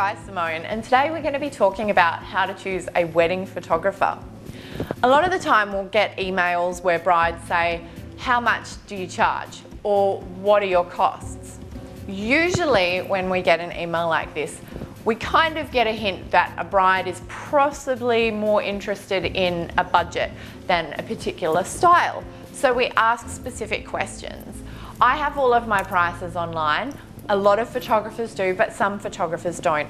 guys, Simone, and today we're going to be talking about how to choose a wedding photographer. A lot of the time we'll get emails where brides say, how much do you charge? Or what are your costs? Usually when we get an email like this, we kind of get a hint that a bride is possibly more interested in a budget than a particular style. So we ask specific questions. I have all of my prices online. A lot of photographers do, but some photographers don't.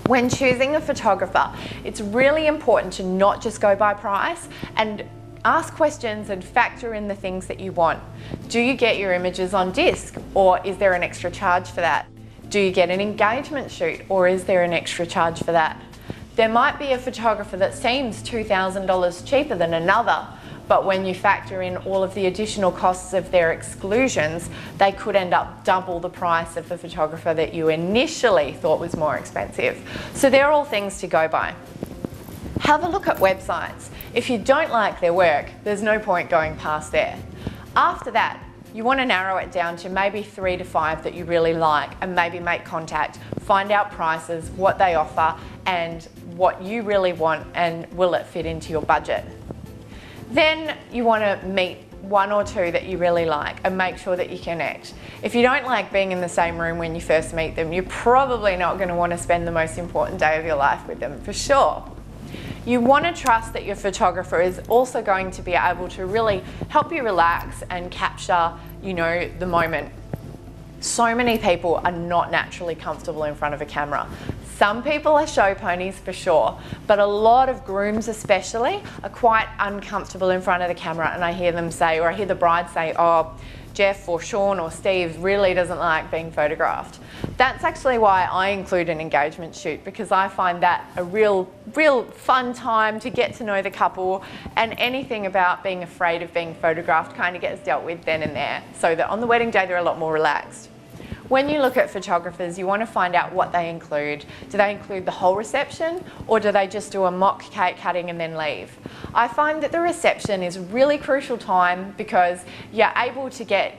When choosing a photographer, it's really important to not just go by price and ask questions and factor in the things that you want. Do you get your images on disc, or is there an extra charge for that? Do you get an engagement shoot, or is there an extra charge for that? There might be a photographer that seems $2,000 cheaper than another, but when you factor in all of the additional costs of their exclusions, they could end up double the price of the photographer that you initially thought was more expensive. So they're all things to go by. Have a look at websites. If you don't like their work, there's no point going past there. After that, you want to narrow it down to maybe 3 to 5 that you really like, and maybe make contact, find out prices, what they offer, and what you really want, and will it fit into your budget. Then you want to meet 1 or 2 that you really like and make sure that you connect. If you don't like being in the same room when you first meet them, you're probably not going to want to spend the most important day of your life with them, for sure. You want to trust that your photographer is also going to be able to really help you relax and capture, the moment. So many people are not naturally comfortable in front of a camera. Some people are show ponies for sure, but a lot of grooms especially are quite uncomfortable in front of the camera, and I hear them say, or I hear the bride say, oh, Jeff or Sean or Steve really doesn't like being photographed. That's actually why I include an engagement shoot, because I find that a real fun time to get to know the couple, and anything about being afraid of being photographed kind of gets dealt with then and there, so that on the wedding day they're a lot more relaxed. When you look at photographers, you want to find out what they include. Do they include the whole reception, or do they just do a mock cake cutting and then leave? I find that the reception is really crucial time, because you're able to get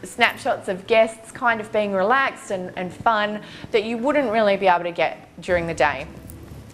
snapshots of guests kind of being relaxed and fun that you wouldn't really be able to get during the day.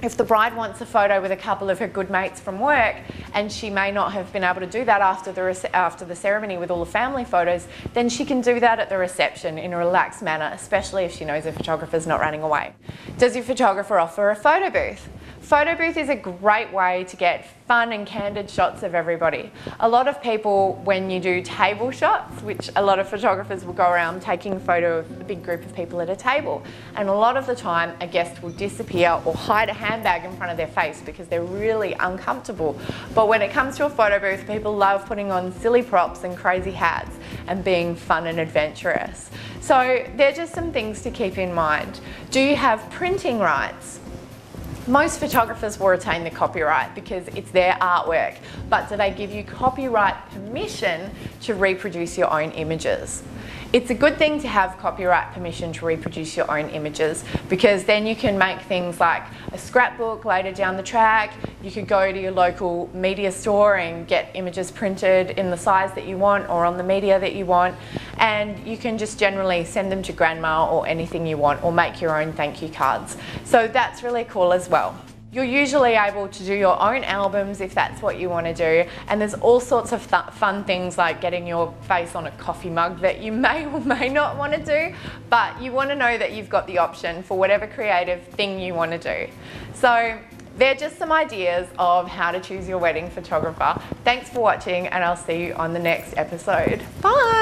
If the bride wants a photo with a couple of her good mates from work, and she may not have been able to do that after the ceremony with all the family photos, then she can do that at the reception in a relaxed manner, especially if she knows the photographer's not running away. Does your photographer offer a photo booth? Photo booth is a great way to get fun and candid shots of everybody. A lot of people, when you do table shots, which a lot of photographers will go around taking a photo of a big group of people at a table, and a lot of the time a guest will disappear or hide a handbag in front of their face because they're really uncomfortable. But when it comes to a photo booth, people love putting on silly props and crazy hats and being fun and adventurous. So they're just some things to keep in mind. Do you have printing rights? Most photographers will retain the copyright because it's their artwork, but do they give you copyright permission to reproduce your own images? It's a good thing to have copyright permission to reproduce your own images, because then you can make things like a scrapbook later down the track. You could go to your local media store and get images printed in the size that you want or on the media that you want, and you can just generally send them to grandma or anything you want, or make your own thank you cards. So that's really cool as well. You're usually able to do your own albums if that's what you want to do, and there's all sorts of fun things like getting your face on a coffee mug that you may or may not want to do, but you want to know that you've got the option for whatever creative thing you want to do. So they're just some ideas of how to choose your wedding photographer. Thanks for watching, and I'll see you on the next episode. Bye!